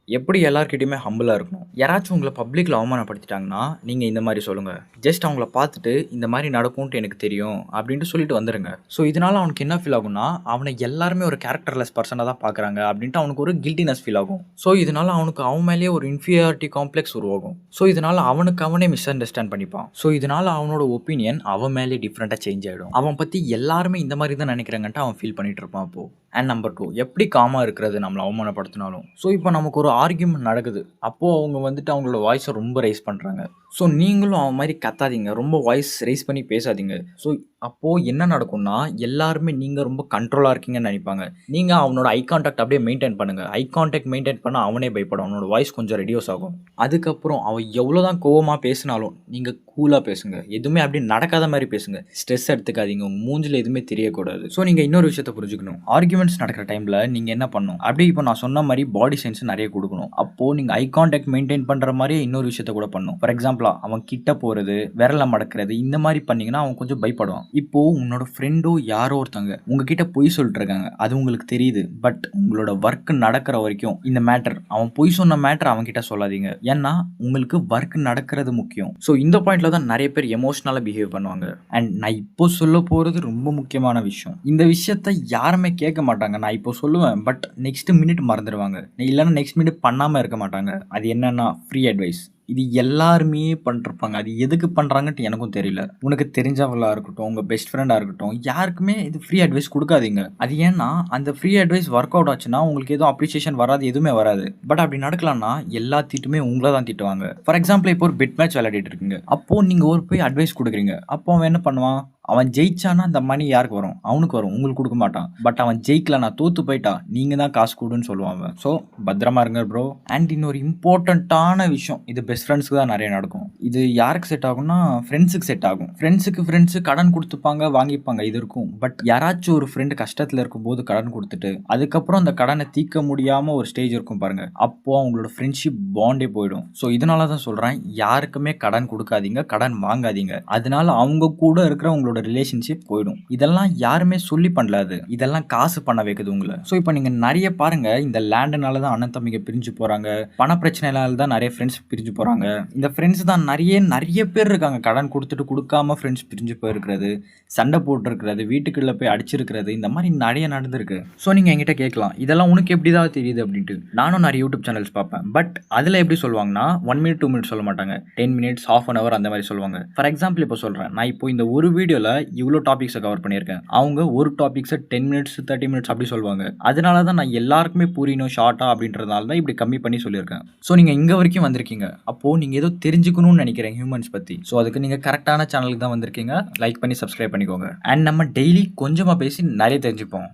எப்படி எல்லார்கிட்டயுமே ஹம்பிளா இருக்கணும். யாராச்சும் உங்கள பப்ளிக்ல அவமானப்படுத்திட்டாங்கன்னா, நீங்க இந்த மாரி சொல்லுங்க. ஜஸ்ட் அவங்கள பார்த்துட்டு, இந்த மாரி நடக்கும்ன்ட்டு எனக்கு தெரியும் அப்டின்ட்டு சொல்லிட்டு வந்துருங்க. ஸோ இதனால அவனுக்கு என்ன ஃபீல் ஆகும்னா, அவன எல்லாருமே ஒரு கேரக்டர்லெஸ் பெர்சனா தான் பார்க்குறாங்க அப்டின்ட்டு அவனுக்கு ஒரு கில்ட்டினஸ் ஃபீல் ஆகும். ஸோ இதனால அவனுக்கு அவன் மேலேயே ஒரு இன்ஃபீரியாரிட்டி காம்ப்ளெக்ஸ் உருவாகும். ஸோ இதனால அவனுக்கு அவனே மிஸ் அண்டர்ஸ்டாண்ட் பண்ணிப்பான். ஸோ இதனால அவனோட ஒப்பீனியன் அவன் மேலே டிஃப்ரெண்ட்டா சேஞ்ச் ஆயிடும். அவன் பத்தி எல்லாருமே இந்த மாரி தான் நெனைக்கிறாங்கன்ட்டு அவன் ஃபீல் பண்ணிட்டு இருப்பான் அப்போ. அண்ட் நம்பர் 2 எப்படி காமா இருக்கிறது நம்மள அவமானப்படுத்தினாலும். ஸோ இப்போ நமக்கு ஒரு ஆர்கியூமெண்ட் நடக்குது. அப்போ அவங்க வந்துட்டு அவங்களோட வாய்ஸ ரொம்ப ரைஸ் பண்றாங்க. ஸோ நீங்களும் அவன் மாரி கத்தாதீங்க. ரொம்ப வாய்ஸ் ரைஸ் பண்ணி பேசாதீங்க. ஸோ அப்போ என்ன நடக்கும்னா, எல்லாருமே நீங்க ரொம்ப கண்ட்ரோலா இருக்கீங்கன்னு நெனைப்பாங்க. நீங்க அவனோட ஐ கான்டாக்ட் அப்படியே மெயின்டெயின் பண்ணுங்க. ஐ கான்டாக்ட் மெயின்டெயின் பண்ணா அவனே பயப்படுவான். அவனோட வாய்ஸ் கொஞ்சம் ரெடியூஸ் ஆகும். அதுக்கப்புறம் அவன் எவ்வளோதான் கோவமா பேசினாலும், நீங்க கூலா பேசுங்க. எதுவுமே அப்படி நடக்காத மாரி பேசுங்க. ஸ்ட்ரெஸ் எடுத்துக்காதீங்க. உங்க மூஞ்சில எதுவுமே தெரியக்கூடாது. ஸோ நீங்க இன்னொரு விஷயத்த புரிஞ்சுக்கணும். ஆர்கியூமெண்ட்ஸ் நடக்கிற டைம்ல நீங்க என்ன பண்ணணும்? அப்படியே இப்போ நான் சொன்ன மாரி பாடி சென்ஸ் நெறைய குடுக்கணும். அப்போ நீங்க ஐ கான்டாக்ட் மெயின்டெயின் பண்ற மாரியே இன்னொரு விஷயத்த கூட பண்ணணும். ஃபார் எக்ஸாம்பிளா அவன் கிட்ட போறது, விரல மடக்குறது இந்த மாரி பண்ணீங்கன்னா அவன் கொஞ்சம் பயப்படுவான். இப்போ உன்னோட ஃப்ரெண்டோ யாரோ ஒருத்தவங்க உங்ககிட்ட பொய் சொல்லிட்டு இருக்காங்க. அது உங்களுக்கு தெரியுது. பட் உங்களோட ஒர்க் நடக்கிற வரைக்கும் இந்த மேட்டர் அவன் பொய் சொன்ன மேட்டர் அவன்கிட்ட சொல்லாதீங்க. ஏன்னா உங்களுக்கு ஒர்க் நடக்கிறது முக்கியம். ஸோ இந்த பாயிண்ட்ல தான் நெறைய பேர் எமோஷனலா பிஹேவ் பண்ணுவாங்க. அண்ட் நான் இப்போ சொல்ல போறது ரொம்ப முக்கியமான விஷயம். இந்த விஷயத்த யாருமே கேட்க மாட்டாங்க. நான் இப்போ சொல்லுவேன். பட் நெக்ஸ்ட் மினிட் மறந்துடுவாங்க. இல்லைன்னா நெக்ஸ்ட் மினிட் பண்ணாம இருக்க மாட்டாங்க. அது என்னன்னா ஃப்ரீ அட்வைஸ். இது எல்லாருமே பண்ணிருப்பாங்க. அது எதுக்கு பண்றாங்கன்ட்டு எனக்கும் தெரியல. உனக்கு தெரிஞ்சவங்களா இருக்கட்டும், உங்க பெஸ்ட் ஃப்ரெண்டா இருக்கட்டும், யாருக்குமே இது ஃப்ரீ அட்வைஸ் குடுக்காதீங்க. அது ஏன்னா, அந்த ஃப்ரீ அட்வைஸ் ஒர்க் அவுட் ஆச்சுன்னா, உங்களுக்கு எதுவும் அப்ரிசியேஷன் வராது, எதுவுமே வராது. பட் அப்படி நடக்கலன்னா, எல்லா திட்டுமே உங்கள தான் திட்டுவாங்க. ஃபார் எக்ஸாம்பிள் இப்போ ஒரு பெட் மேட்ச் விளையாடிட்டு இருக்கீங்க. அப்போ நீங்க ஒரு போய் அட்வைஸ் குடுக்குறீங்க. அப்போ அவன் என்ன பண்ணுவான்? அவன் ஜெயிச்சானா அந்த மணி யாருக்கு வரும்? அவனுக்கு வரும். உங்களுக்கு குடுக்க மாட்டான். பட் அவன் ஜெயிக்கலனா தோத்து போயிட்டா, நீங்க தான் காசு குடுன்னு சொல்லுவான் அவன். ஸோ பத்திரமா இருங்க ப்ரோ. அண்ட் இன்னொரு இம்பார்ட்டன்ட்டான விஷயம். இது பெஸ்ட் ஃப்ரெண்ட்ஸ்க்கு தான் நெறைய நடக்கும். இது யாருக்கு செட் ஆகும்னா, ஃப்ரெண்ட்ஸுக்கு செட் ஆகும். ஃப்ரெண்ட்ஸுக்கு ஃப்ரெண்ட்ஸு கடன் குடுத்துப்பாங்க, வாங்கிப்பாங்க. இது இருக்கும். பட் யாராச்சும் ஒரு ஃப்ரெண்ட் கஷ்டத்துல இருக்கும்போது கடன் குடுத்துட்டு, அதுக்கப்புறம் அந்த கடன தீர்க்க முடியாம ஒரு ஸ்டேஜ் இருக்கும் பாருங்க. அப்போ அவங்களோட ஃப்ரெண்ட்ஷிப் பாண்டே போயிடும். ஸோ இதனால தான் சொல்றேன், யாருக்குமே கடன் குடுக்காதீங்க, கடன் வாங்காதீங்க. அதனால அவங்க கூட இருக்கிற உங்களோட ரிலேஷன்ஷிப் போயிடும். இதெல்லாம் யாருமே சொல்லி பண்ணல அது. இதெல்லாம் காசு பண்ண வைக்குது உங்கள. ஸோ இப்போ நீங்க நெறைய பாருங்க, இந்த லேண்டுனால தான் அண்ணன் தம்பிங்க பிரிஞ்சு போறாங்க. பண பிரச்சனைனால தான் நெறைய ஃப்ரெண்ட்ஸ் பிரிஞ்சு போறாங்க. இந்த ஃப்ரெண்ட்ஸ் தான் நெறைய பேர் இருக்காங்க. கடன் குடுத்துட்டு குடுக்காம ஃப்ரெண்ட்ஸ் பிரிஞ்சு போயிருக்கிறது, சண்டை போட்டுருக்கிறது, வீட்டுக்குள்ள போய் அடிச்சிருக்கிறது, இந்த மாரி நெறைய நடந்திருக்கு. ஸோ நீங்க என்கிட்ட கேட்கலாம், இதெல்லாம் உனக்கு எப்படிதான் தெரியுது அப்படின்ட்டு. நானும் நெறைய யூடியூப் சேனல்ஸ் பார்ப்பேன். பட் அதுல எப்படி சொல்லுவாங்கன்னா 1 மினிட் 2 மினிட்ஸ் சொல்ல மாட்டாங்க. 10 மினிட்ஸ், ஹாஃப் அன் ஹவர் அந்த மாரி சொல்லுவாங்க. ஃபார் எக்ஸாம்பிள் இப்போ சொல்றேன். நான் இப்போ இந்த ஒரு வீடியோல இவ்ளோ டாபிக்ஸ கவர் பண்ணியிருக்கேன். அவங்க ஒரு டாபிக்ஸ 10 மினிட்ஸ், 30 மினிட்ஸ் அப்படி சொல்லுவாங்க. அதனால தான் நான் எல்லாருக்குமே புரியணும் ஷார்ட்டா அப்படின்றதுனால தான் இப்படி கம்மி பண்ணி சொல்லியிருக்கேன். ஸோ நீங்க இங்க வரைக்கும் வந்திருக்கீங்க. அப்போ நீங்க ஏதோ தெரிஞ்சுக்கணும்னு நினைக்கிறேன் ஹியூமன்ஸ் பத்தி. ஸோ அதுக்கு நீங்க கரெக்டான சேனலுக்கு தான் வந்திருக்கீங்க. லைக் பண்ணி சப்ஸ்கிரைப் பண்ணிக்கோங்க. அண்ட் நம்ம டெய்லி கொஞ்சமா பேசி நெறைய தெரிஞ்சுப்போம்.